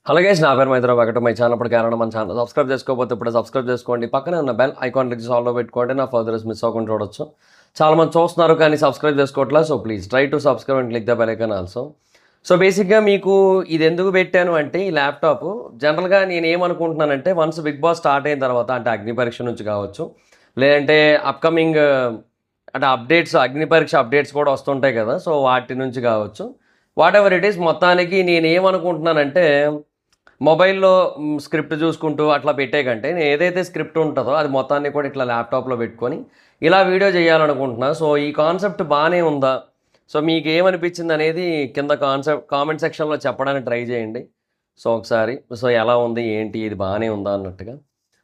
Hello guys, నా పేరు Maitra welcome to my channel. ఇప్పుడు కారణం మన ఛానల్ సబ్స్క్రైబ్ చేసుకోకపోతే ఇప్పుడు సబ్స్క్రైబ్ చేసుకోండి. పక్కనే ఉన్న బెల్ ఐకాన్ క్లిక్ ఆల్లో పెట్టుకోండి. నా ఫర్దర్స్ మిస్ అవ్వకుండా చూడొచ్చు. చాలా మంది చూస్తున్నారు కానీ సబ్స్క్రైబ్ చేసుకోవట్లేదు. So please try to subscribe and click the bell icon also. So బేసిక్గా మీకు ఇది ఎందుకు పెట్టాను అంటే, ఈ ల్యాప్టాప్ జనరల్గా నేను ఏమనుకుంటున్నానంటే, వన్స్ బిగ్ బాస్ స్టార్ట్ అయిన తర్వాత అంటే అగ్ని పరీక్ష నుంచి కావచ్చు, లేదంటే అప్కమింగ్ అంటే అప్డేట్స్, అగ్ని పరీక్ష అప్డేట్స్ కూడా వస్తుంటాయి కదా, సో వాటి నుంచి కావచ్చు, వాట్ ఎవర్ ఇట్ ఈస్, మొత్తానికి నేను ఏమనుకుంటున్నానంటే, మొబైల్లో స్క్రిప్ట్ చూసుకుంటూ అట్లా పెట్టే కంటే నేను ఏదైతే స్క్రిప్ట్ ఉంటుందో అది మొత్తాన్ని కూడా ఇట్లా ల్యాప్టాప్లో పెట్టుకొని ఇలా వీడియో చేయాలనుకుంటున్నా. సో ఈ కాన్సెప్ట్ బాగానే ఉందా, సో మీకు ఏమనిపించింది అనేది కింద కామెంట్ సెక్షన్లో చెప్పడానికి ట్రై చేయండి. సో ఒకసారి సో ఎలా ఉంది ఏంటి, ఇది బాగానే ఉందా అన్నట్టుగా.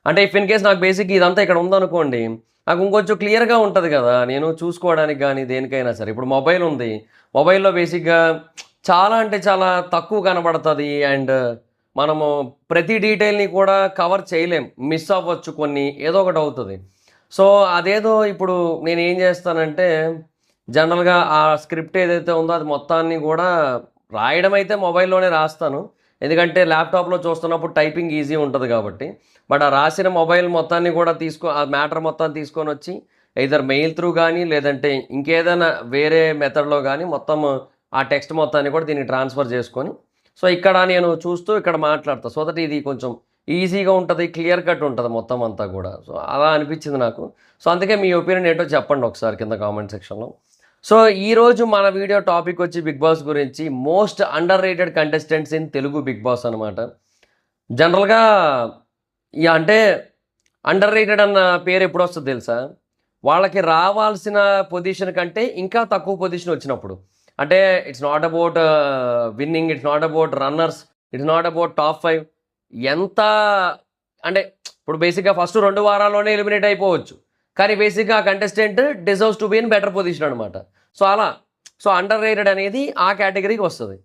అంటే ఇఫ్ ఇన్ కేస్ నాకు బేసిక్ ఇదంతా ఇక్కడ ఉందనుకోండి, నాకు ఇంకొంచెం క్లియర్గా ఉంటుంది కదా నేను చూసుకోవడానికి కానీ దేనికైనా సరే. ఇప్పుడు మొబైల్ ఉంది, మొబైల్లో బేసిక్గా చాలా అంటే చాలా తక్కువ కనబడుతుంది అండ్ మనము ప్రతి డీటెయిల్ని కూడా కవర్ చేయలేం, మిస్ అవ్వచ్చు కొన్ని, ఏదో ఒకటి అవుతుంది. సో అదేదో ఇప్పుడు నేను ఏం చేస్తానంటే, జనరల్గా ఆ స్క్రిప్ట్ ఏదైతే ఉందో అది మొత్తాన్ని కూడా రాయడం అయితే మొబైల్లోనే రాస్తాను, ఎందుకంటే ల్యాప్టాప్లో చూస్తున్నప్పుడు టైపింగ్ ఈజీ ఉంటుంది కాబట్టి. బట్ ఆ రాసిన మొబైల్ మొత్తాన్ని కూడా ఆ మ్యాటర్ మొత్తాన్ని తీసుకొని వచ్చి ఎయిదర్ మెయిల్ త్రూ కానీ లేదంటే ఇంకేదైనా వేరే మెథడ్లో కానీ మొత్తం ఆ టెక్స్ట్ మొత్తాన్ని కూడా దీనికి ట్రాన్స్ఫర్ చేసుకొని, సో ఇక్కడ నేను చూస్తూ ఇక్కడ మాట్లాడతా, సో దట్ ఇది కొంచెం ఈజీగా ఉంటుంది, క్లియర్ కట్ ఉంటుంది మొత్తం అంతా కూడా. సో అలా అనిపించింది నాకు. సో అందుకే మీ ఒపీనియన్ ఏంటో చెప్పండి ఒకసారి కింద కామెంట్ సెక్షన్లో. సో ఈరోజు మన వీడియో టాపిక్ వచ్చి బిగ్ బాస్ గురించి, most underrated contestants in Telugu big Boss అనమాట. జనరల్గా అంటే అండర్ రేటెడ్ అన్న పేరు ఎప్పుడు వస్తుంది తెలుసా, వాళ్ళకి రావాల్సిన పొజిషన్ కంటే ఇంకా తక్కువ పొజిషన్ వచ్చినప్పుడు. అంటే it's not about winnowing, it's not about runners, it's not about top 5. ఎంత అంటే ఇప్పుడు బేసిక్గా ఫస్ట్ 2 వారాల్లోనే ఎలిమినేట్ అయిపోవచ్చు, కానీ బేసిక్గా ఆ contestant deserves to be in better position అనమాట. సో అలా సో అండర్ రేటెడ్ అనేది ఆ కేటగిరీకి వస్తుంది.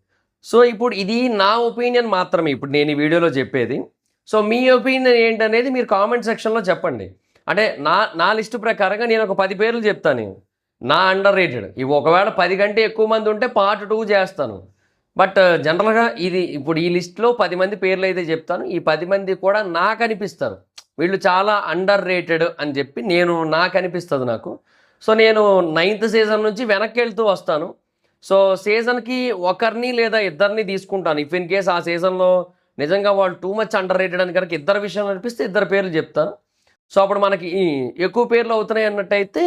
సో ఇప్పుడు ఇది నా ఒపీనియన్ మాత్రమే ఇప్పుడు నేను ఈ వీడియోలో చెప్పేది. సో మీ ఒపీనియన్ ఏంటనేది మీరు కామెంట్ సెక్షన్లో చెప్పండి. అంటే నా లిస్టు ప్రకారంగా నేను ఒక 10 పేర్లు చెప్తాను నా అండర్ రేటెడ్. ఇవి ఒకవేళ 10 కంటే ఎక్కువ మంది ఉంటే పార్ట్ 2 చేస్తాను. బట్ జనరల్గా ఇది ఇప్పుడు ఈ లిస్ట్లో 10 మంది పేర్లు అయితే చెప్తాను. ఈ 10 మంది కూడా నాకు అనిపిస్తారు వీళ్ళు చాలా అండర్ రేటెడ్ అని చెప్పి నాకు అనిపిస్తుంది నాకు. సో నేను 9th సీజన్ నుంచి వెనక్కి వెళ్తూ వస్తాను. సో సీజన్కి ఒకరిని లేదా ఇద్దరిని తీసుకుంటాను. ఇఫ్ ఇన్ కేస్ ఆ సీజన్లో నిజంగా వాళ్ళు టూ మచ్ అండర్ రేటెడ్ అని కనుక ఇద్దరు విషయాలు అనిపిస్తే ఇద్దరు పేర్లు చెప్తాను. సో అప్పుడు మనకి ఎక్కువ పేర్లు అవుతున్నాయి అన్నట్టయితే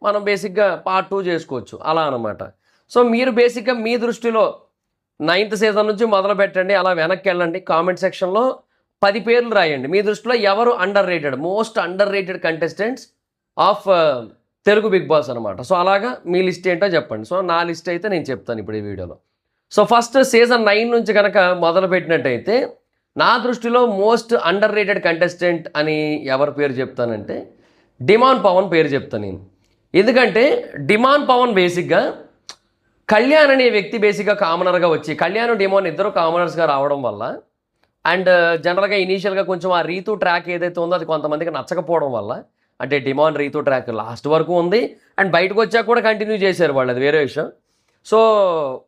మనం బేసిక్గా పార్ట్ 2 చేసుకోవచ్చు, అలా అనమాట. సో మీరు బేసిక్గా మీ దృష్టిలో 9th సీజన్ నుంచి మొదలు పెట్టండి, అలా వెనక్కి వెళ్ళండి. కామెంట్ సెక్షన్లో 10 పేర్లు రాయండి మీ దృష్టిలో ఎవరు underrated, most underrated contestants of Telugu big Boss అనమాట. సో అలాగా మీ లిస్ట్ ఏంటో చెప్పండి. సో నా లిస్ట్ అయితే నేను చెప్తాను ఇప్పుడు ఈ వీడియోలో. సో ఫస్ట్ సీజన్ 9 నుంచి కనుక మొదలు పెట్టినట్టయితే నా దృష్టిలో మోస్ట్ అండర్ రేటెడ్ కంటెస్టెంట్ అని ఎవరి పేరు చెప్తానంటే డిమాన్ పవన్ పేరు చెప్తాను నేను. ఎందుకంటే డిమాన్ పవన్ బేసిక్గా కళ్యాణ్ అనే వ్యక్తి బేసిక్గా కామనర్గా వచ్చి, కళ్యాణ్ డిమాన్ ఇద్దరు కామనర్స్గా రావడం వల్ల అండ్ జనరల్గా ఇనీషియల్గా కొంచెం ఆ రీతు ట్రాక్ ఏదైతే ఉందో అది కొంతమందికి నచ్చకపోవడం వల్ల, అంటే డిమాన్ రీతు ట్రాక్ లాస్ట్ వరకు ఉంది అండ్ బయటకు వచ్చాక కూడా కంటిన్యూ చేశారు వాళ్ళు, అది వేరే విషయం. సో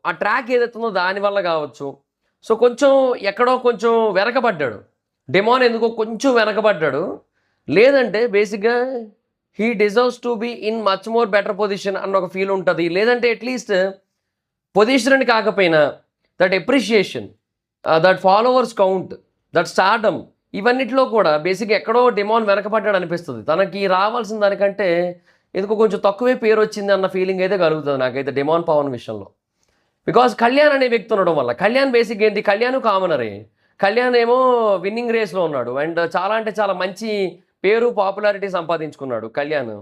ఆ ట్రాక్ ఏదైతే ఉందో దానివల్ల కావచ్చు, సో కొంచెం ఎక్కడో కొంచెం వెనకబడ్డాడు డిమాన్, ఎందుకో కొంచెం వెనకబడ్డాడు. లేదంటే బేసిక్గా he deserves to be in much more better position అన్న ఒక ఫీల్ ఉంటుంది. లేదంటే అట్లీస్ట్ పొజిషన్ అని కాకపోయినా that appreciation, that followers count, that stardom, ఇవన్నిట్లో కూడా బేసిక్గా ఎక్కడో డిమాన్ వెనకబడ్డాడు అనిపిస్తుంది. తనకి రావాల్సిన దానికంటే ఎందుకో కొంచెం తక్కువే పేరు వచ్చింది అన్న ఫీలింగ్ అయితే కలుగుతుంది నాకైతే డిమాన్ పవన్ విషయంలో. బికాజ్ కళ్యాణ్ అనే వ్యక్తి ఉండడం వల్ల, కళ్యాణ్ బేసిక్ ఏంటి, కళ్యాణ్ కామనరే, కళ్యాణ్ ఏమో విన్నింగ్ రేస్లో ఉన్నాడు అండ్ చాలా అంటే చాలా మంచి పేరు పాపులారిటీ సంపాదించుకున్నాడు కళ్యాణ్.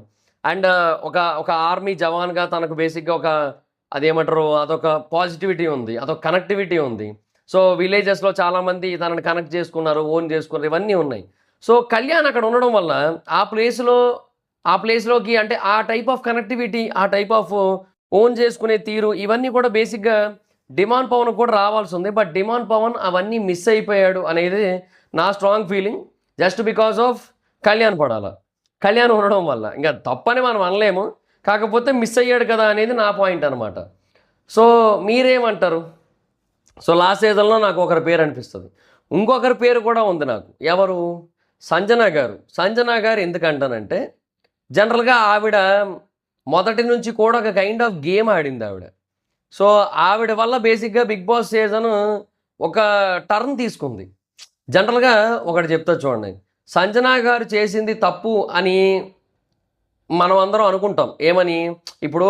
అండ్ ఒక ఆర్మీ జవాన్గా తనకు బేసిక్గా అదేమంటారు, అదొక పాజిటివిటీ ఉంది, అదొక కనెక్టివిటీ ఉంది. సో విలేజెస్లో చాలామంది తనని కనెక్ట్ చేసుకున్నారు, ఓన్ చేసుకున్నారు, ఇవన్నీ ఉన్నాయి. సో కళ్యాణ్ అక్కడ ఉండడం వల్ల ఆ ప్లేస్లోకి అంటే ఆ టైప్ ఆఫ్ కనెక్టివిటీ, ఆ టైప్ ఆఫ్ ఓన్ చేసుకునే తీరు, ఇవన్నీ కూడా బేసిక్గా డిమాన్ పవన్ కూడా రావాల్సి ఉంది. బట్ డిమాన్ పవన్ అవన్నీ మిస్ అయిపోయాడు అనేది నా strong feeling, just because of Kalyan ఉండడం వల్ల. ఇంకా తప్పని మనం అనలేము, కాకపోతే మిస్ అయ్యాడు కదా అనేది నా పాయింట్ అనమాట. సో మీరేమంటారు? సో లాస్ట్ సీజన్లో నాకు ఒకరి పేరు అనిపిస్తుంది, ఇంకొకరి పేరు కూడా ఉంది నాకు. ఎవరు? సంజన గారు. సంజన గారు ఎందుకంటానంటే జనరల్‌గా ఆవిడ మొదటి నుంచి కూడా ఒక కైండ్ ఆఫ్ గేమ్ ఆడింది ఆవిడ. సో, ఆవిడ వల్ల బేసిక్‌గా 'బిగ్ బాస్' సీజను ఒక టర్న్ తీసుకుంది. జనరల్‌గా ఒకటి చెప్తా చూడండి. సంజన గారు చేసింది తప్పు అని మనం అందరం అనుకుంటాం. ఏమని? ఇప్పుడు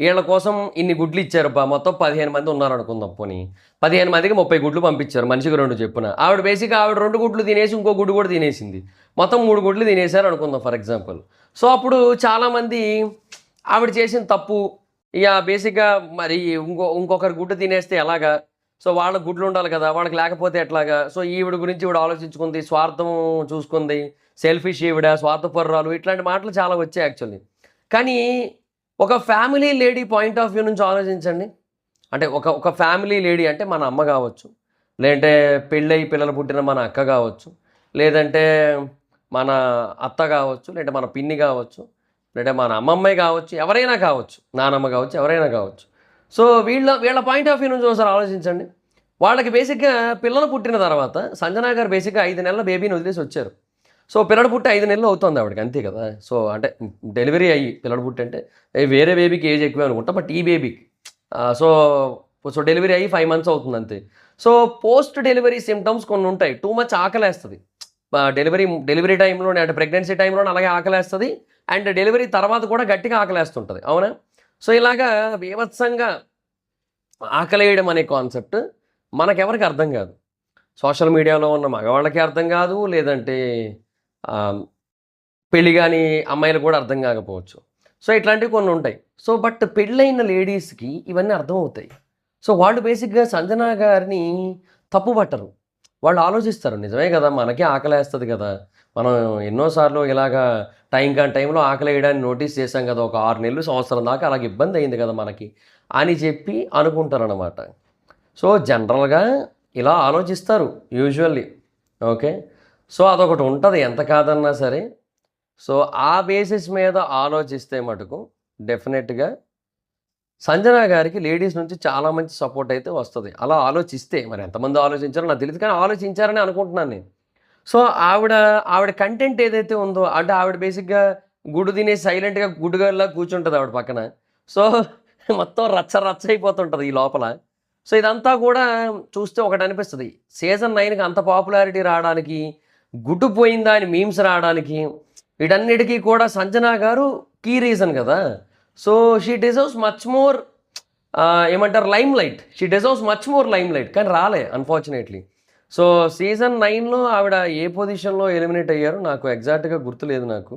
ఈళ్ళ కోసం ఇన్ని గుడ్లు ఇచ్చారబ్బా! మొత్తం 15 మంది ఉన్నారనుకుందాం పోనీ. 15 మందికి 30 గుడ్లు పంపించారు. మనిషికి 2 చొప్పున. ఆవిడ బేసిక్‌గా ఆవిడ 2 గుడ్లు తినేసి ఇంకో గుడ్డు కూడా తినేసింది. మొత్తం 3 గుడ్లు తినేసారు అనుకుందాం ఫర్ ఎగ్జాంపుల్. సో, అప్పుడు చాలామంది ఆవిడ చేసిన తప్పు ఇగ బేసిక్‌గా మరి ఇంకొకరి గుడ్డు తినేస్తే ఎలాగా? సో, వాళ్ళకి గుడ్లు ఉండాలి కదా! వాళ్ళకి లేకపోతే ఎట్లాగా? సో, ఈవిడ గురించి ఈవిడ ఆలోచించుకుంది. స్వార్థం చూసుకుంది. సెల్ఫిష్ ఈవిడ, స్వార్థపరురాలు ఇట్లాంటి మాటలు చాలా వచ్చాయి యాక్చువల్లీ. కానీ ఒక family lady point of view నుంచి ఆలోచించండి. అంటే ఒక ఫ్యామిలీ లేడీ అంటే మన అమ్మ కావచ్చు, లేదంటే పెళ్ళయి పిల్లలు పుట్టిన మన అక్క కావచ్చు, లేదంటే మన అత్త కావచ్చు, లేదంటే మన పిన్ని కావచ్చు, లేదంటే మన అమ్మమ్మే కావచ్చు, ఎవరైనా కావచ్చు, నానమ్మ కావచ్చు, ఎవరైనా కావచ్చు. సో, వీళ్ళ పాయింట్ ఆఫ్ వ్యూ నుంచి ఒకసారి ఆలోచించండి. వాళ్ళకి బేసిక్‌గా పిల్లలు పుట్టిన తర్వాత సంజన గారు బేసిక్‌గా 5 నెలల బేబీని వదిలేసి వచ్చారు. సో, పిల్లడు పుట్టి 5 నెలలు అవుతుంది ఆవిడకి అంతే కదా! సో, అంటే డెలివరీ అయ్యి పిల్లడు పుట్టి అంటే వేరే బేబీకి ఏజ్ ఎక్కువే అనుకుంటా. బట్ ఈ బేబీకి సో డెలివరీ అయ్యి 5 మంత్స్ అవుతుంది అంతే. సో, పోస్ట్ డెలివరీ సింప్టమ్స్ కొన్ని ఉంటాయి. Too much ఆకలేస్తది. డెలివరీ టైంలోనే అంటే ప్రెగ్నెన్సీ టైంలోనే అలాగే ఆకలేస్తది. అండ్ డెలివరీ తర్వాత కూడా గట్టిగా ఆకలేస్తుంటది. అవునా? సో, ఇలాగా బీభత్సంగా ఆకలేయడం అనే కాన్సెప్ట్ మనకెవరికీ అర్థం కాదు. సోషల్ మీడియాలో ఉన్న మగవాళ్ళకి అర్థం కాదు. లేదంటే పెళ్లి గాని అమ్మాయిలకు కూడా అర్థం కాకపోవచ్చు. సో, ఇట్లాంటివి కొన్ని ఉంటాయి. సో, బట్ పెళ్ళైన లేడీస్‌కి ఇవన్నీ అర్థమవుతాయి. సో, వాళ్ళు బేసిక్‌గా సంజన గారిని తప్పు పట్టరు. వాళ్ళు ఆలోచిస్తారు. నిజమే కదా! మనకే ఆకలేస్తది కదా! మనం ఎన్నో సార్లు ఇలాగా టైం కాని టైంలో ఆకలేయడాన్ని నోటీస్ చేశాం కదా! ఒక 6 నెలలు, సంవత్సరం దాకా అలాగ ఇబ్బంది అయింది కదా మనకి అని చెప్పి అనుకుంటారనమాట. సో, జనరల్‌గా ఇలా ఆలోచిస్తారు యూజువల్లీ. ఓకే. సో, అదొకటి ఉంటది ఎంత కాదన్నా సరే. సో, ఆ బేసిస్ మీద ఆలోచిస్తే మటుకు డెఫినెట్‌గా సంజన గారికి లేడీస్ నుంచి చాలా మంచి సపోర్ట్ అయితే వస్తది. అలా ఆలోచిస్తే మరి ఎంతమంది ఆలోచించారో నాకు తెలీదు. కానీ ఆలోచించారని అనుకుంటున్నాను నేను. సో, ఆవిడ కంటెంట్ ఏదైతే ఉందో అంటే ఆవిడ బేసిక్‌గా గుడ్డు తినేసి సైలెంట్‌గా గుడ్డుగాడిలా కూర్చుంటది ఆవిడ పక్కన. సో, మొత్తం రచ్చ రచ్చ అయిపోతుంటది ఈ లోపల. సో, ఇదంతా కూడా చూస్తే ఒకటనిపిస్తది. సీజన్ 9కి అంత పాపులారిటీ రావడానికి, గుడ్డు పోయిందా అని మీమ్స్ రావడానికి, వీటన్నిటికి కూడా సంజన గారు కీ రీజన్ గదా! So, she deserves much more ఏమంటారు limelight. She deserves much more limelight. కానీ రాలే అన్‌ఫార్చునేట్‌లీ. సో, సీజన్ 9లో ఆవిడ ఏ పొజిషన్‌లో ఎలిమినేట్ అయ్యారో నాకు ఎగ్జాక్ట్‌గా గుర్తులేదు నాకు.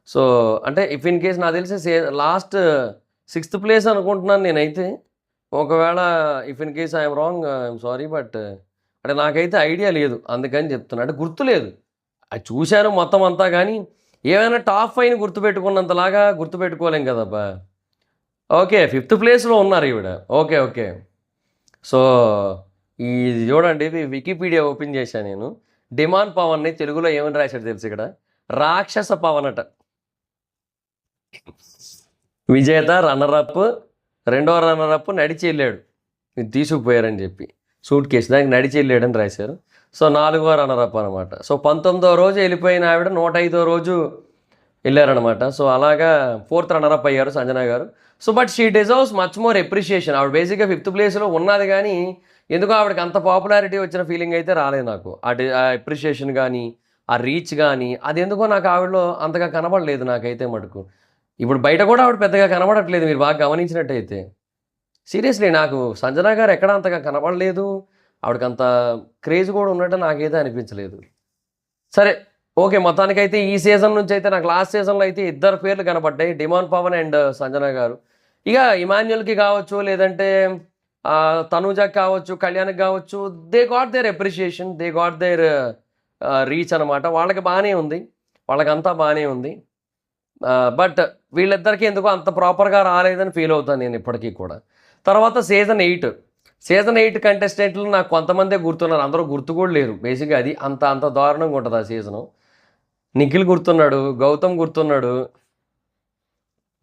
సో, అంటే ఇఫ్ ఇన్ కేస్ నాకు తెలిసి లాస్ట్ 6థ్ ప్లేస్ అనుకుంటున్నాను నేనైతే. ఒకవేళ if in case I'm wrong I'm sorry. But అంటే నాకైతే ఐడియా లేదు. అందుకని చెప్తున్నా. అంటే గుర్తులేదు. అది చూశాను మొత్తం అంతా గానీ, ఏమైనా టాప్ 5ని గుర్తుపెట్టుకున్నంతలాగా గుర్తుపెట్టుకోలేం కదబ్బా! ఓకే. 5థ్ ప్లేస్‌లో ఉన్నారు ఈవిడ. ఓకే. ఓకే. సో, ఇది చూడండి వికీపీడియా ఓపెన్ చేశా నేను. డిమాండ్ పవన్‌ని తెలుగులో ఏమని రాశాడో తెలుసా ఇక్కడ? రాక్షస పవన్ అట. విజేత, రన్నర్ అప్, రెండో రన్నర్ అప్ నడిచి ఎళ్ళాడు. ఇది తీసుకుపోయారని చెప్పి. సూట్ కేస్ దానికి నడిచి ఎళ్ళాడని రాశారు. సో, 4వ రన్నర్ అప్ అనమాట. సో, 19వ రోజు ఎళ్ళిపోయిన ఆవిడ 105వ రోజు ఎళ్ళారనమాట. సో, అలాగా 4థ్ రన్నర్ అప్ అయ్యారు సంజన గారు. So, but she deserves much more appreciation. ఆవిడ బేసిక్‌గా 5థ్ ప్లేస్‌లో ఉన్నది గానీ, ఎందుకో ఆవిడకి అంత పాపులారిటీ వచ్చిన ఫీలింగ్ అయితే రాలేదు నాకు. ఆ అప్రిషియేషన్ గానీ, ఆ రీచ్ గానీ, అదెందుకో నాకు ఆవిడలో అంతగా కనబడలేదు నాకైతే మటుకు. ఇప్పుడు బయట కూడా ఆవిడ పెద్దగా కనబడట్లేదు మీరు బాగా గమనించినట్టయితే. సీరియస్‌లీ నాకు సంజన గారు ఎక్కడ అంతగా కనబడలేదు. ఆవిడకంత క్రేజ్ కూడా ఉన్నట్టు నాకైతే అనిపించలేదు. సరే. ఓకే. మొత్తానికైతే ఈ సీజన్ నుంచయితే నాకు లాస్ట్ సీజన్‌లో అయితే ఇద్దరు పేర్లు కనపడ్డాయి. డిమాండ్ పవన్ అండ్ సంజన గారు. ఇక ఇమాన్యుయల్‌కి కావచ్చు, లేదంటే తనూజకి కావచ్చు, కళ్యాణ్‌కి కావచ్చు, they got their appreciation. They got their reach అనమాట. వాళ్ళకి బానే ఉంది. వాళ్ళకంతా బానే ఉంది. బట్ వీళ్ళిద్దరికీ ఎందుకో అంత ప్రాపర్‌గా రాలేదని ఫీల్ అవుతాను నేను ఇప్పటికీ కూడా. తర్వాత సీజన్ 8. సీజన్ 8 కంటెస్టెంట్లు నాకు కొంతమందే గుర్తున్నారు. అందరూ గుర్తు కూడా లేరు. బేసిక్‌గా అది అంత దారుణంగా ఉంటది ఆ సీజను. నిఖిల్ గుర్తున్నాడు. గౌతమ్ గుర్తున్నాడు.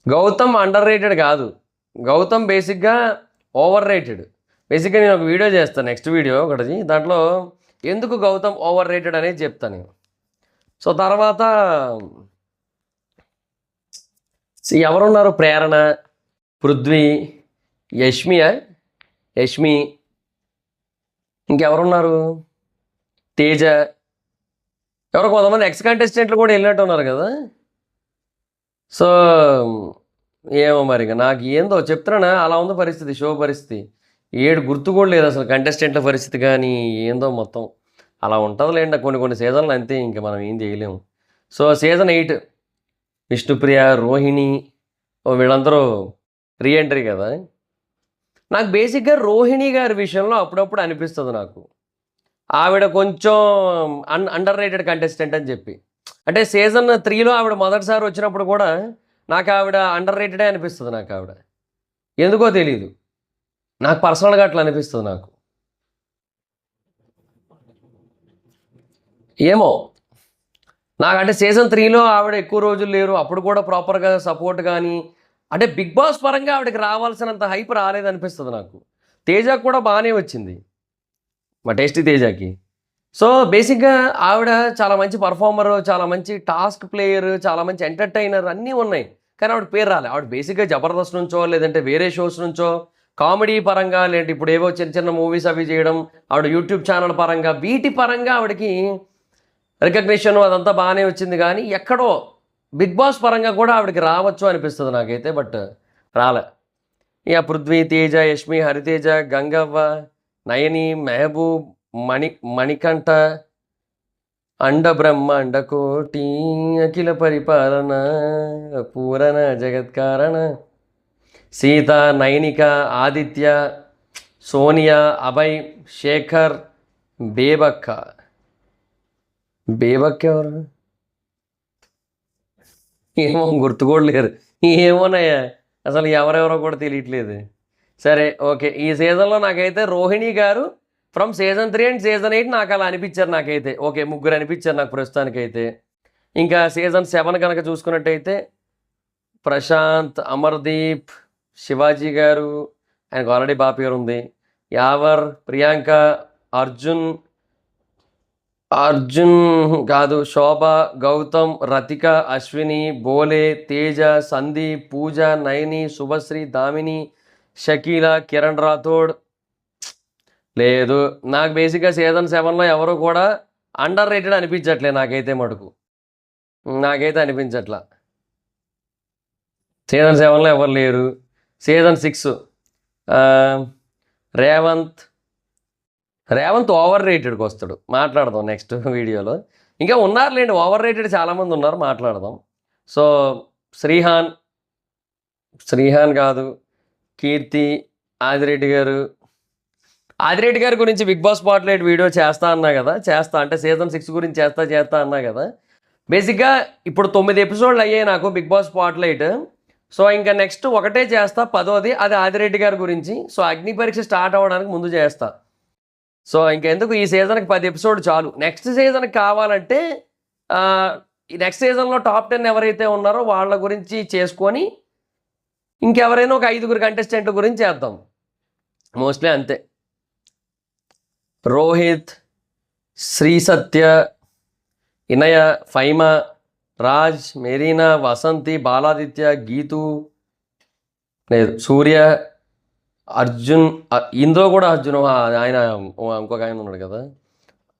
గౌతమ్ అండర్ రేటెడ్ కాదు. గౌతమ్ బేసిక్‌గా ఓవర్ రేటెడ్. బేసిక్‌గా నేను ఒక వీడియో చేస్తాను నెక్స్ట్ వీడియో ఒకటి. దాంట్లో ఎందుకు గౌతమ్ ఓవర్ రేటెడ్ అనేది చెప్తాను. సో తర్వాత ఎవరున్నారు? ప్రేరణ, పృథ్వీ, యష్మి, ఇంకెవరున్నారు? తేజ, ఎవరో కొంతమంది ఎక్స్ కంటెస్టెంట్లు కూడా వెళ్ళినట్టు ఉన్నారు కదా. సో ఏమో మరి ఇక నాకు ఏందో చెప్తున్నానా, అలా ఉంది పరిస్థితి, షో పరిస్థితి. గుర్తు కూడా లేదు అసలు కంటెస్టెంట్ల పరిస్థితి కానీ ఏందో మొత్తం అలా ఉంటుందిలేండి. కొన్ని సీజన్లు అంతే, ఇంకా మనం ఏం చేయలేము. సో సీజన్ 8 విష్ణుప్రియ, రోహిణి వీళ్ళందరూ రీఎంట్రీ కదా. నాకు బేసిక్గా రోహిణి గారి విషయంలో అప్పుడప్పుడు అనిపిస్తుంది నాకు, ఆవిడ కొంచెం అండర్ రేటెడ్ కంటెస్టెంట్ అని చెప్పి. అంటే సీజన్ 3లో ఆవిడ మొదటిసారి వచ్చినప్పుడు కూడా నాకు ఆవిడ అండర్ రేటెడే అనిపిస్తుంది. నాకు ఆవిడ ఎందుకో తెలియదు, నాకు పర్సనల్గా అట్లా అనిపిస్తుంది నాకు. ఏమో నాకంటే సీజన్ 3లో ఆవిడ ఎక్కువ రోజులు లేరు, అప్పుడు కూడా ప్రాపర్గా సపోర్ట్ కానీ అంటే బిగ్ బాస్ పరంగా ఆవిడకి రావాల్సినంత హైప్ రాలేదనిపిస్తుంది నాకు. తేజకు కూడా బాగానే వచ్చింది, మా టేస్టీ తేజకి. సో బేసిక్గా ఆవిడ చాలా మంచి పర్ఫార్మర్, చాలా మంచి టాస్క్ ప్లేయర్, చాలా మంచి ఎంటర్టైనర్ అన్నీ ఉన్నాయి, కానీ ఆవిడ పేరు రాలే. ఆవిడ బేసిక్గా జబర్దస్త్ నుంచో లేదంటే వేరే షోస్ నుంచో కామెడీ పరంగా, లేదంటే ఇప్పుడు ఏవో చిన్న మూవీస్ అవి చేయడం, ఆవిడ యూట్యూబ్ ఛానల్ పరంగా వీటి పరంగా ఆవిడకి రికగ్నిషన్ అదంతా బాగానే వచ్చింది, కానీ ఎక్కడో బిగ్ బాస్ పరంగా కూడా ఆవిడకి రావచ్చు అనిపిస్తుంది నాకైతే, బట్ రాలే. ఇక పృథ్వీ, తేజ, యష్మి, హరితేజ, గంగవ్వ, నయని, మెహబూబ్, మణికంఠ, అండ బ్రహ్మాండ కోటి, అఖిల పరిపాలన, పూరణ జగత్కారణ, సీత, నైనిక, ఆదిత్య, సోనియా, అభయ్, శేఖర్, బేబక్క ఎవరు ఏమో గుర్తు కూడా లేరు, ఏమోనయ్యా అసలు ఎవరెవరో కూడా తెలియట్లేదు. సరే ఓకే, ఈ సీజన్లో నాకైతే రోహిణి గారు ఫ్రమ్ సీజన్ 3 అండ్ సీజన్ 8 నాకు అలా అనిపించారు. నాకైతే ఓకే, ముగ్గురు అనిపించారు నాకు ప్రస్తుతానికైతే. ఇంకా సీజన్ 7 కనుక చూసుకున్నట్టయితే ప్రశాంత్, అమర్దీప్, శివాజీ గారు, ఆయనకు ఆల్రెడీ బాగా పేరు ఉంది, యావర్, ప్రియాంక, అర్జున్ కాదు, శోభ, గౌతమ్, రతిక, అశ్విని, బోలే, తేజ, సందీప్, పూజ, నయని, శుభశ్రీ, దామిని, షకీల, కిరణ్ రాథోడ్. లేదు, నాకు బేసిక్గా సీజన్ 7లో ఎవరు కూడా అండర్ రేటెడ్ అనిపించట్లే నాకైతే మటుకు, నాకైతే అనిపించట్లా. సీజన్ 7లో ఎవరు లేరు. సీజన్ 6 రేవంత్ ఓవర్ రేటెడ్కి వస్తాడు, మాట్లాడదాం నెక్స్ట్ వీడియోలో. ఇంకా ఉన్నారులేండి ఓవర్ రేటెడ్ చాలామంది ఉన్నారు, మాట్లాడదాం. సో శ్రీహాన్ కాదు, కీర్తి, ఆదిరెడ్డి గారి గురించి బిగ్ బాస్ స్పాట్లైట్ వీడియో చేస్తా అన్నా కదా, అంటే సీజన్ 6 గురించి చేస్తా అన్నా కదా. బేసిక్గా ఇప్పుడు 9 ఎపిసోడ్లు అయ్యాయి నాకు బిగ్ బాస్ స్పాట్లైట్. సో ఇంకా నెక్స్ట్ ఒకటే చేస్తా, 10వ, అది ఆదిరెడ్డి గారి గురించి. సో అగ్ని పరీక్ష స్టార్ట్ అవ్వడానికి ముందు చేస్తా. సో ఇంకెందుకు, ఈ సీజన్కి 10 ఎపిసోడ్ చాలు. నెక్స్ట్ సీజన్కి కావాలంటే ఈ నెక్స్ట్ సీజన్లో టాప్ 10 ఎవరైతే ఉన్నారో వాళ్ళ గురించి చేసుకొని ఇంకెవరైనా ఒక 5 కంటెస్టెంట్ గురించి చేద్దాం, మోస్ట్లీ అంతే. రోహిత్, శ్రీ సత్య, ఇనయ, ఫైమా, రాజ్, మెరీనా, వసంతి, బాలాదిత్య, గీతు, లేదు సూర్య, అర్జున్, ఇందులో కూడా అర్జున్ ఆయన ఇంకొక ఆయన ఉన్నాడు కదా,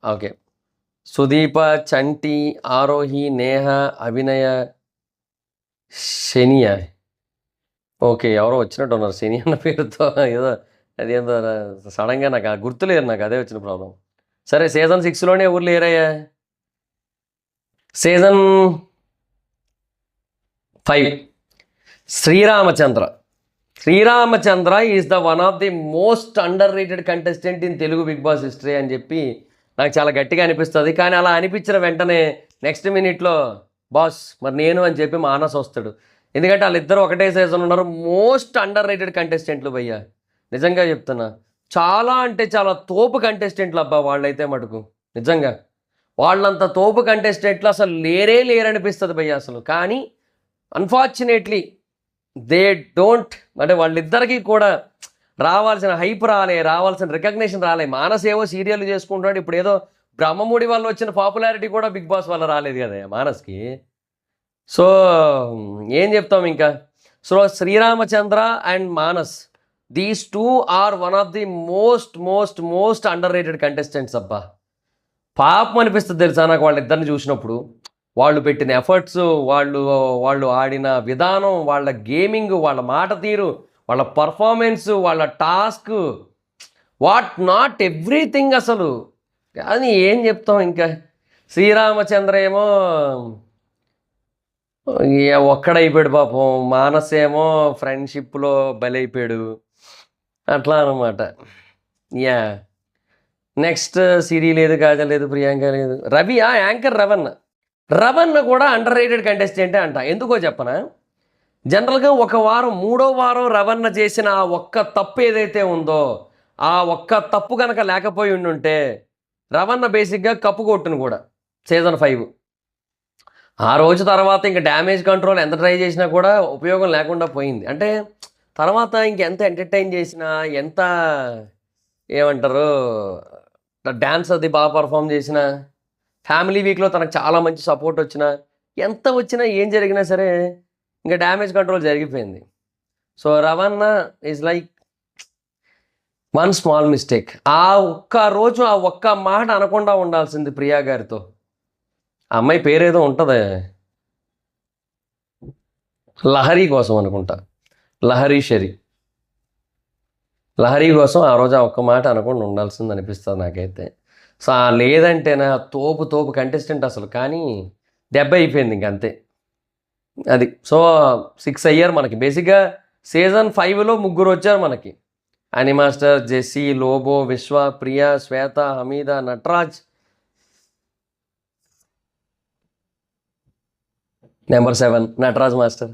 ఓకే, సుదీప, చంటి, ఆరోహి, నేహ, అభినయ, శనియ, ఓకే ఎవరో వచ్చినట్టు ఉన్నారు శని అన్న పేరుతో, ఏదో అదేందో సడన్గా నాకు గుర్తులేరు, నాకు అదే వచ్చిన ప్రాబ్లం. సరే సీజన్ 6లోనే ఎవరు లేరయ్యా. Season 5 Sriramachandra is the one of the most underrated contestant in Telugu big Boss history అని చెప్పి నాకు చాలా గట్టిగా అనిపిస్తుంది. కానీ అలా అనిపించిన వెంటనే నెక్స్ట్ మినిట్లో బాస్ మరి నేను అని చెప్పి మానస్ వస్తాడు. ఎందుకంటే వాళ్ళిద్దరూ ఒకటే సీజన్ ఉన్నారు, మోస్ట్ అండర్ రేటెడ్ కంటెస్టెంట్లు భయ్యా, నిజంగా చెప్తున్నా. చాలా అంటే చాలా తోపు కంటెస్టెంట్లు అబ్బా వాళ్ళైతే మటుకు, నిజంగా వాళ్ళంత తోపు కంటెస్టెంట్లు అసలు లేరనిపిస్తుంది భయ్య అసలు. కానీ అన్ఫార్చునేట్లీ దే డోంట్, అంటే వాళ్ళిద్దరికీ కూడా రావాల్సిన హైప్ రావాల్సిన రికగ్నిషన్ రాలే. మానస్ ఏవో సీరియల్ చేసుకుంటున్నాడు, ఇప్పుడు ఏదో బ్రహ్మముడి వల్ల వచ్చిన పాపులారిటీ కూడా బిగ్ బాస్ వల్ల రాలేదు కదా మానస్కి. సో ఏం చెప్తాం ఇంకా. So Sreeramachandra and Maanas, these two are one of the most most most underrated contestants అబ్బా. పాపం అనిపిస్తుంది తెలుసా నాకు వాళ్ళిద్దరిని చూసినప్పుడు. వాళ్ళు పెట్టిన ఎఫర్ట్స్, వాళ్ళు వాళ్ళు ఆడిన విధానం, వాళ్ళ గేమింగ్, వాళ్ళ మాట తీరు, వాళ్ళ పర్ఫార్మెన్స్, వాళ్ళ టాస్క్, వాట్ నాట్ ఎవ్రీథింగ్ అసలు. కానీ ఏం చెప్తాం ఇంకా. శ్రీరామచంద్ర ఏమో ఒక్కడైపోయాడు పాపం, మానస్ ఏమో ఫ్రెండ్షిప్లో బలైపోయాడు, అట్లా అనమాట. యా నెక్స్ట్ సిరి లేదు, కాజల్ లేదు, ప్రియాంక లేదు, రవి యాంకర్ రవణ కూడా అండర్ రేటెడ్ కంటెస్టెంటే అంట. ఎందుకో చెప్పనా, జనరల్గా ఒక వారం, మూడో వారం రవణ చేసిన ఆ ఒక్క తప్పు ఏదైతే ఉందో, ఆ ఒక్క తప్పు కనుక లేకపోయి ఉండుంటే రవణ బేసిక్గా కప్పు కొట్టును కూడా సీజన్ 5. ఆ రోజు తర్వాత ఇంకా డ్యామేజ్ కంట్రోల్ ఎంత ట్రై చేసినా కూడా ఉపయోగం లేకుండా పోయింది. అంటే తర్వాత ఇంకెంత ఎంటర్టైన్ చేసినా, ఎంత ఏమంటారు డ్యాన్స్ అది బాగా పర్ఫామ్ చేసిన, ఫ్యామిలీ వీక్లో తనకు చాలా మంచి సపోర్ట్ వచ్చిన, ఎంత వచ్చినా ఏం జరిగినా సరే ఇంకా డ్యామేజ్ కంట్రోల్ జరిగిపోయింది. So Ravana is like one small mistake. ఆ ఒక్క రోజు ఆ ఒక్క మాట అనకుండా ఉండాల్సింది ప్రియా గారితో. అమ్మాయి పేరేదో ఉంటుంది, లహరి కోసం అనుకుంటా, లహరి కోసం ఆ రోజు ఆ ఒక్క మాట అనకుండా ఉండాల్సింది అనిపిస్తుంది నాకైతే. సో లేదంటేనా తోపు కంటెస్టెంట్ అసలు. కానీ దెబ్బ అయిపోయింది ఇంకంతే అది. సో 6 అయ్యారు మనకి. బేసిక్గా సీజన్ 5లో 3 వచ్చారు మనకి. అని master, Jessie, Lobo, Vishwa, Priya, Shweta, Hamida, Nataraj. Number 7 Nataraj master,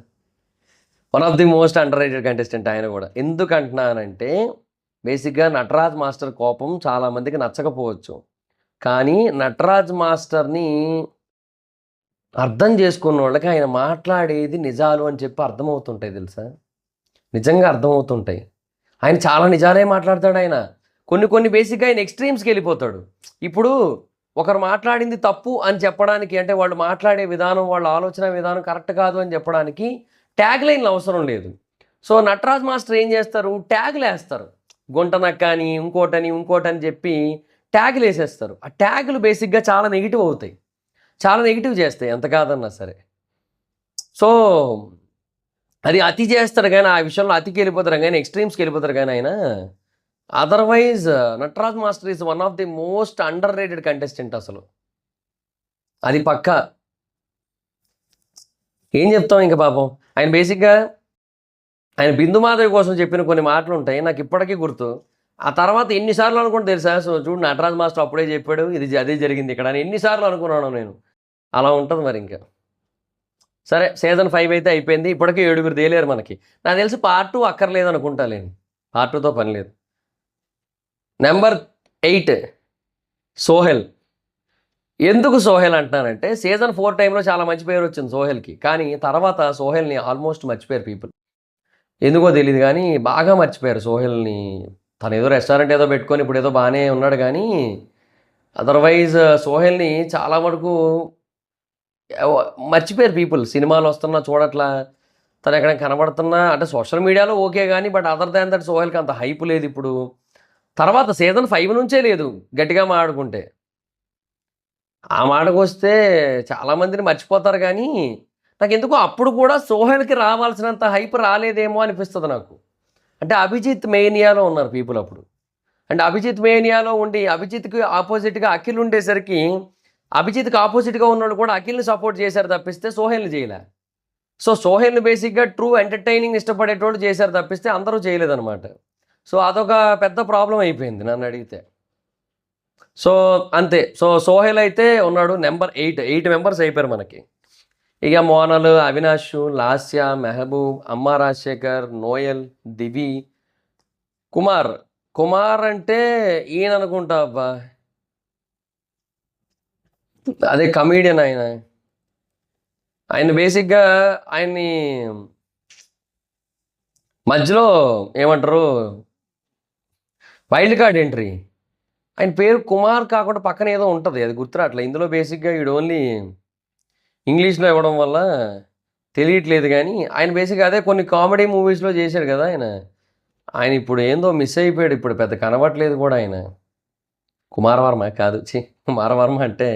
one of the most underrated contestant ఆయన కూడా. ఎందుకు అంటున్నానంటే బేసిక్గా నటరాజ్ మాస్టర్ కోపం చాలామందికి నచ్చకపోవచ్చు, కానీ నటరాజ్ మాస్టర్ని అర్థం చేసుకున్న వాళ్ళకి ఆయన మాట్లాడేది నిజాలు అని చెప్పి అర్థమవుతుంటాయి తెలుసా. నిజంగా అర్థమవుతుంటాయి. ఆయన చాలా నిజాలే మాట్లాడతాడు. ఆయన కొన్ని బేసిక్గా ఆయన ఎక్స్ట్రీమ్స్కి వెళ్ళిపోతాడు. ఇప్పుడు ఒకరు మాట్లాడింది తప్పు అని చెప్పడానికి, అంటే వాళ్ళు మాట్లాడే విధానం, వాళ్ళ ఆలోచన విధానం కరెక్ట్ కాదు అని చెప్పడానికి ట్యాగ్ లైన్లు అవసరం లేదు. సో నటరాజ్ మాస్టర్ ఏం చేస్తారు, ట్యాగ్లు వేస్తారు. గుంటనక్క అని, ఇంకోటని చెప్పి ట్యాగులు వేసేస్తారు. ఆ ట్యాగులు బేసిక్గా చాలా నెగిటివ్ అవుతాయి, చాలా నెగిటివ్ చేస్తాయి ఎంత కాదన్నా సరే. సో అది అతి చేస్తారు కానీ, ఆ విషయంలో అతికి వెళ్ళిపోతారు కానీ, ఎక్స్ట్రీమ్స్కి వెళ్ళిపోతారు కానీ ఆయన. Otherwise Nataraj master is one of the most underrated contestant అసలు. అది పక్కా. ఏం చెప్తాం ఇంకా పాపం. ఆయన బేసిక్గా ఆయన బిందుమాధవి కోసం చెప్పిన కొన్ని మాటలు ఉంటాయి నాకు ఇప్పటికీ గుర్తు. ఆ తర్వాత ఎన్నిసార్లు అనుకుంటే తెలుసా, సో చూడు నటరాజ్ మాస్టర్ అప్పుడే చెప్పాడు, ఇది అదే జరిగింది ఇక్కడ అని ఎన్నిసార్లు అనుకున్నాను నేను. అలా ఉంటుంది మరి ఇంకా. సరే సీజన్ 5 అయితే అయిపోయింది. ఇప్పటికీ 7 తేలేరు మనకి. నాకు తెలిసి పార్ట్ 2 అక్కర్లేదు అనుకుంటా లేని, పార్ట్ 2తో పని లేదు. నెంబర్ 8 సోహెల్. ఎందుకు సోహెల్ అంటున్నానంటే సీజన్ 4 టైంలో చాలా మంచి పేరు వచ్చింది సోహెల్కి, కానీ తర్వాత సోహెల్ని ఆల్మోస్ట్ మర్చిపోయారు పీపుల్. ఎందుకో తెలియదు కానీ బాగా మర్చిపోయారు సోహెల్ని. తను ఏదో రెస్టారెంట్ ఏదో పెట్టుకొని ఇప్పుడు ఏదో బాగానే ఉన్నాడు, కానీ అదర్వైజ్ సోహెల్ని చాలా వరకు మర్చిపోయారు పీపుల్. సినిమాలు వస్తున్నా చూడట్లా, తను ఎక్కడ కనబడుతున్నా అంటే సోషల్ మీడియాలో ఓకే కానీ, బట్ అదర్ దాన్ దట్ సోహెల్కి అంత హైప్ లేదు ఇప్పుడు. తర్వాత సీజన్ 5 నుంచే లేదు గట్టిగా మాట్లాడుకుంటే. ఆ మాటకు వస్తే చాలామందిని మర్చిపోతారు, కానీ నాకు ఎందుకో అప్పుడు కూడా సోహెల్కి రావాల్సినంత హైప్ రాలేదేమో అనిపిస్తుంది నాకు. అంటే అభిజిత్ మేనియాలో ఉన్నారు పీపుల్ అప్పుడు. అంటే అభిజిత్ మేనియాలో ఉండి అభిజిత్కి ఆపోజిట్గా అఖిల్ ఉండేసరికి, అభిజిత్కి ఆపోజిట్గా ఉన్నవాళ్ళు కూడా అఖిల్ని సపోర్ట్ చేశారు తప్పిస్తే సోహెల్ని చేయలే. సో సోహెల్ని బేసిక్గా ట్రూ ఎంటర్టైనింగ్ ఇష్టపడేటోళ్ళు చేశారు తప్పిస్తే అందరూ చేయలేదన్నమాట. సో అదొక పెద్ద ప్రాబ్లం అయిపోయింది నన్ను అడిగితే. సో అంతే. సో సోహెల్ అయితే ఉన్నాడు నెంబర్ 8 మెంబర్స్ అయిపోయారు మనకి. ఇక మోనల్, అవినాష్, లాస్య, మెహబూబ్, అమ్మ రాజశేఖర్, నోయల్, దివి, కుమార్ అంటే ఈయన అనుకుంటా అబ్బా, అదే కమీడియన్ ఆయన బేసిక్గా ఆయన్ని మధ్యలో ఏమంటారు వైల్డ్ కార్డ్ ఎంట్రీ ఆయన పేరు కుమార్ కాకుండా పక్కన ఏదో ఉంటుంది, అది గుర్తురాట్లే. ఇందులో బేసిక్గా ఈడు ఓన్లీ ఇంగ్లీష్లో ఇవ్వడం వల్ల తెలియట్లేదు, కానీ ఆయన బేసిక్గా అదే కొన్ని కామెడీ మూవీస్లో చేశాడు కదా ఆయన. ఆయన ఇప్పుడు ఏందో మిస్ అయిపోయాడు, ఇప్పుడు పెద్ద కనబట్లేదు కూడా ఆయన. కుమారవర్మ కాదు, కుమారవర్మ అంటే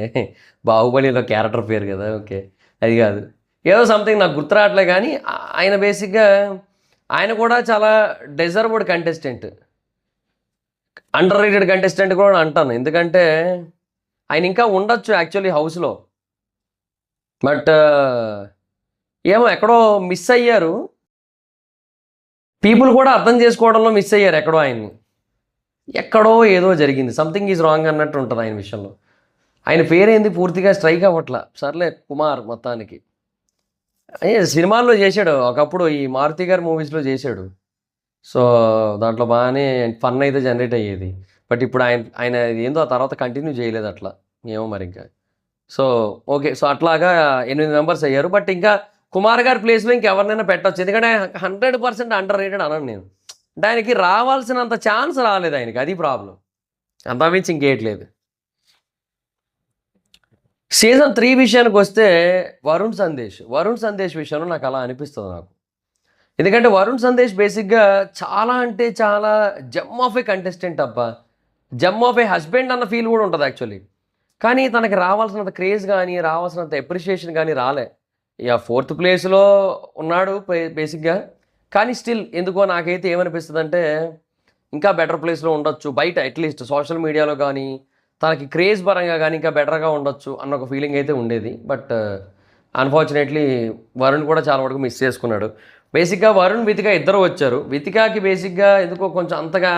బాహుబలిలో క్యారెక్టర్ పేరు కదా, ఓకే అది కాదు, ఏదో సంథింగ్ నాకు గుర్తురాట్లే. కానీ ఆయన బేసిక్గా ఆయన కూడా చాలా డెజర్వ్డ్ కంటెస్టెంట్, అండర్ రేటెడ్ కంటెస్టెంట్ కూడా అంటాను. ఎందుకంటే ఆయన ఇంకా ఉండొచ్చు యాక్చువల్లీ హౌస్లో, బట్ ఏమో ఎక్కడో మిస్ అయ్యారు. పీపుల్ కూడా అర్థం చేసుకోవడంలో మిస్ అయ్యారు ఎక్కడో ఆయన్ని. ఎక్కడో ఏదో జరిగింది, సంథింగ్ ఈజ్ రాంగ్ అన్నట్టు ఉంటుంది ఆయన విషయంలో. ఆయన పేరేంది పూర్తిగా స్ట్రైక్ అవ్వట్లా. సర్లే కుమార్ మొత్తానికి సినిమాల్లో చేశాడు ఒకప్పుడు, ఈ మారుతి గారి మూవీస్లో చేశాడు. సో దాంట్లో బాగానే ఫన్ అయితే జనరేట్ అయ్యేది. బట్ ఇప్పుడు ఆయన ఏందో ఆ తర్వాత కంటిన్యూ చేయలేదు అట్లా, ఏమో మరి ఇంకా. సో ఓకే, సో అట్లాగా 8 మెంబర్స్ అయ్యారు. బట్ ఇంకా కుమార్ గారి ప్లేస్లో ఇంకెవరినైనా పెట్టచ్చు, ఎందుకంటే 100% అండర్ రేటెడ్ అనను నేను. అంటే ఆయనకి రావాల్సినంత ఛాన్స్ రాలేదు ఆయనకి, అది ప్రాబ్లం, అంతమించి ఇంకేయట్లేదు. సీజన్ 3 విషయానికి వస్తే వరుణ్ సందేశ్ విషయంలో నాకు అలా అనిపిస్తుంది నాకు. ఎందుకంటే వరుణ్ సందేశ్ బేసిక్గా చాలా అంటే చాలా జమ్ ఆఫ్ ఏ కంటెస్టెంట్ అబ్బా, జమ్ ఆఫ్ ఏ హస్బెండ్ అన్న ఫీల్ కూడా ఉంటుంది యాక్చువల్లీ. కానీ తనకి రావాల్సినంత క్రేజ్ కానీ రావాల్సినంత ఎప్రిషియేషన్ కానీ రాలే. ఇక 4th ప్లేస్లో ఉన్నాడు బేసిక్గా, కానీ స్టిల్ ఎందుకో నాకైతే ఏమనిపిస్తుంది అంటే ఇంకా బెటర్ ప్లేస్లో ఉండొచ్చు, బయట అట్లీస్ట్ సోషల్ మీడియాలో కానీ తనకి క్రేజ్ పరంగా కానీ ఇంకా బెటర్గా ఉండొచ్చు అన్న ఒక ఫీలింగ్ అయితే ఉండేది. బట్ అన్ఫార్చునేట్లీ వరుణ్ కూడా చాలా వరకు మిస్ చేసుకున్నాడు. బేసిక్గా వరుణ్ వితిక ఇద్దరు వచ్చారు. వితికాకి బేసిక్గా ఎందుకో కొంచెం అంతగా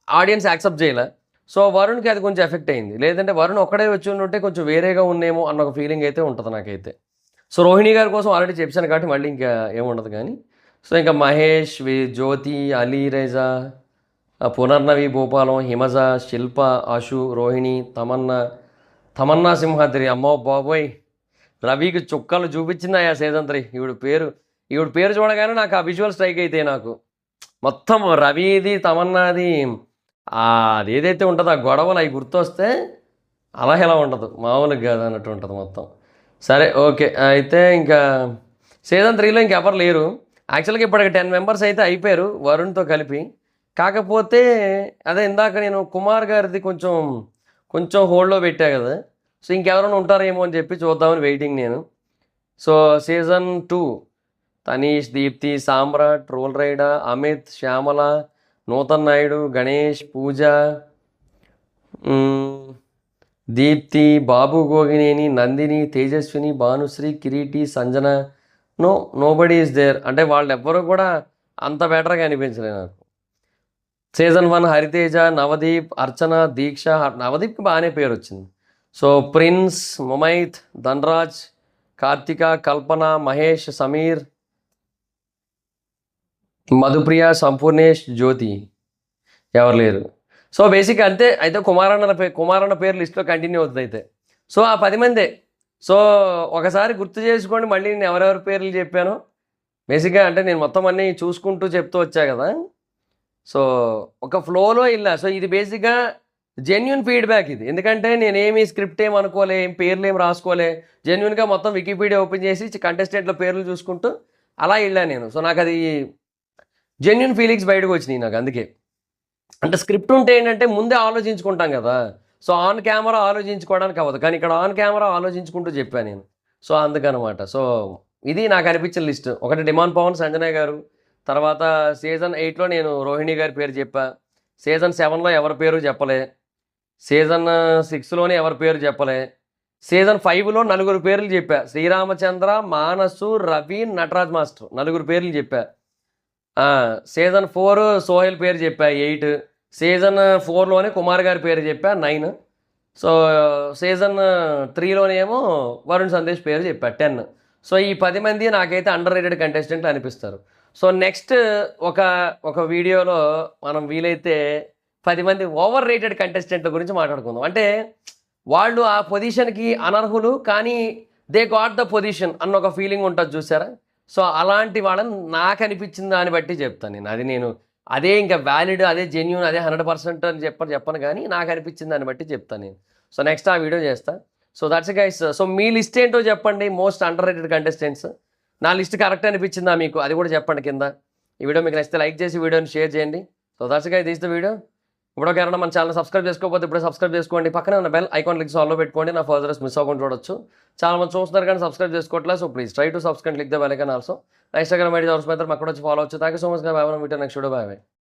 ఆడియన్స్ యాక్సెప్ట్ చేయలే. సో వరుణ్కి అది కొంచెం ఎఫెక్ట్ అయింది. లేదంటే వరుణ్ ఒక్కడే వచ్చి ఉంటే కొంచెం వేరేగా ఉందేమో అన్న ఒక ఫీలింగ్ అయితే ఉంటుంది నాకైతే. సో రోహిణి గారి కోసం ఆల్రెడీ చెప్పాను కాబట్టి మళ్ళీ ఇంకా ఏముండదు కానీ. సో ఇంకా మహేష్, జ్యోతి, అలీ రేజా, పునర్నవి, భూపాలం, హిమజ, శిల్ప, ఆశు, రోహిణి, తమన్నా సింహాద్రి. అమ్మో బాబోయ్, రవికి చుక్కలు చూపించింది ఆ సీజన్ 3. ఈవిడ పేరు చూడగానే నాకు ఆ విజువల్ స్ట్రైక్ అయితే నాకు మొత్తం రవిది తమన్నాది అది ఏదైతే ఉంటుందో ఆ గొడవలు అవి గుర్తొస్తే అలా ఎలా ఉండదు, మామూలుగా కాదు అన్నట్టు ఉంటుంది మొత్తం. సరే ఓకే, అయితే ఇంకా సీజన్ 3లో ఇంకెవరు లేరు యాక్చువల్గా. ఇప్పటికి 10 మెంబర్స్ అయితే అయిపోయారు వరుణ్తో కలిపి. కాకపోతే అదే ఇందాక నేను కుమార్ గారిది కొంచెం హోల్డ్లో పెట్టా కదా, సో ఇంకెవరైనా ఉంటారేమో అని చెప్పి చూద్దామని వెయిటింగ్ నేను. So season 2 Tanish, Deepthi, Samrat, Roll Rida, Amit, Shyamala, Nutan Naidu, Ganesh, Pooja, Deepthi, Babu Gogineni, Nandini, Tejaswini, Bhanusree, Kireeti, Sanjana. Nobody is there. అంటే వాళ్ళు ఎవ్వరూ కూడా అంత బెటర్గా అనిపించలేదు నాకు. సీజన్ 1 హరితేజ, నవదీప్, అర్చన, దీక్ష. నవదీప్కి బాగానే పేరు వచ్చింది. సో ప్రిన్స్, ముమైత్, ధన్రాజ్, కార్తిక, కల్పన, మహేష్, సమీర్, మధుప్రియ, సంపూర్ణేష్, జ్యోతి ఎవరు లేరు. సో బేసిక్ అంతే. అయితే కుమారన్న పేరు లిస్ట్లో కంటిన్యూ అవుతుంది అయితే. సో ఆ 10 మందే. సో ఒకసారి గుర్తు చేసుకోండి మళ్ళీ నేను ఎవరెవరి పేర్లు చెప్పానో. బేసిక్గా అంటే నేను మొత్తం అన్నీ చూసుకుంటూ చెప్తూ వచ్చా కదా, సో ఒక ఫ్లోలో ఇలా. సో ఇది బేసిక్గా జెన్యున్ ఫీడ్బ్యాక్ ఇది, ఎందుకంటే నేనేమి స్క్రిప్ట్ ఏం అనుకోలే, ఏం పేర్లు ఏం రాసుకోలే, జెన్యున్గా మొత్తం వికీపీడియా ఓపెన్ చేసి కంటెస్టెంట్ల పేర్లు చూసుకుంటూ అలా వెళ్ళాను నేను. సో నాకు అది జెన్యున్ ఫీలింగ్స్ బయటకు వచ్చినాయి నాకు. అందుకే అంటే స్క్రిప్ట్ ఉంటే ఏంటంటే ముందే ఆలోచించుకుంటాం కదా, సో ఆన్ కెమెరా ఆలోచించుకోవడానికి అవ్వదు, కానీ ఇక్కడ ఆన్ కెమెరా ఆలోచించుకుంటూ చెప్పాను నేను. సో అందుకనమాట. సో ఇది నాకు అనిపించిన లిస్ట్. ఒకటి డిమాండ్ పవన్, సంజనయ్ గారు. తర్వాత సీజన్ 8లో నేను రోహిణి గారి పేరు చెప్పా. సీజన్ 7లో ఎవరి పేరు చెప్పలే. సీజన్ 6లోనే ఎవరి పేరు చెప్పలే. సీజన్ 5లో 4 పేర్లు చెప్పా. శ్రీరామచంద్ర, మానసు, రవి, నటరాజ్ మాస్టర్ 4 పేర్లు చెప్పా. సీజన్ 4 సోహెల్ పేరు చెప్పా 8. సీజన్ 4లోనే కుమార్ గారి పేరు చెప్పా 9. సో సీజన్ 3లోనేమో వరుణ్ సందేశ్ పేరు చెప్పా 10. సో ఈ 10 మంది నాకైతే అండర్ రేటెడ్ కంటెస్టెంట్లు అనిపిస్తారు. సో నెక్స్ట్ ఒక వీడియోలో మనం వీలైతే 10 మంది ఓవర్ రేటెడ్ కంటెస్టెంట్ల గురించి మాట్లాడుకుందాం. అంటే వాళ్ళు ఆ పొజిషన్కి అనర్హులు, కానీ దే గాట్ ద పొజిషన్ అన్న ఒక ఫీలింగ్ ఉంటుంది చూసారా. సో అలాంటి వాళ్ళని నాకు అనిపించిన దాన్ని బట్టి చెప్తాను నేను. అది నేను అదే ఇంకా వ్యాలిడ్, అదే జెన్యూన్, అదే 100% అని చెప్పను కానీ నాకు అనిపించిన దాన్ని బట్టి చెప్తాను నేను. సో నెక్స్ట్ ఆ వీడియో చేస్తా. So that's guys. So me list ఏంటో చెప్పండి, మోస్ట్ అండర్ రేటెడ్ కంటెస్టెంట్స్. నా లిస్ట్ కరెక్ట్ అనిపించిందా మీకు, అది కూడా చెప్పండి కింద. ఈ వీడియో మీకు నచ్చితే లైక్ చేసి వీడియోని షేర్ చేయండి. So that's guys, this the video. ఇప్పుడు ఎవరైనా మన ఛానల్ సబ్స్క్రైబ్ చేసుకోకపోతే ఇప్పుడే సబ్స్క్రైబ్ చేసుకోండి. పక్కనే ఉన్న బెల్ ఐకాన్ క్లిక్ ఆల్లో పెట్టుకోండి, నా ఫర్దర్స్ మిస్ అవ్వకుండా చూడొచ్చు. చాలా మంది చూస్తున్నారు కానీ సబ్స్క్రైబ్ చేసుకోవట్లేదు. So please try to subscribe, click the bell icon also. Instagram ID అవసరం అయితే అక్కడ వచ్చి ఫాలో అవచ్చు. Thank you so much. By by. Next video. By by.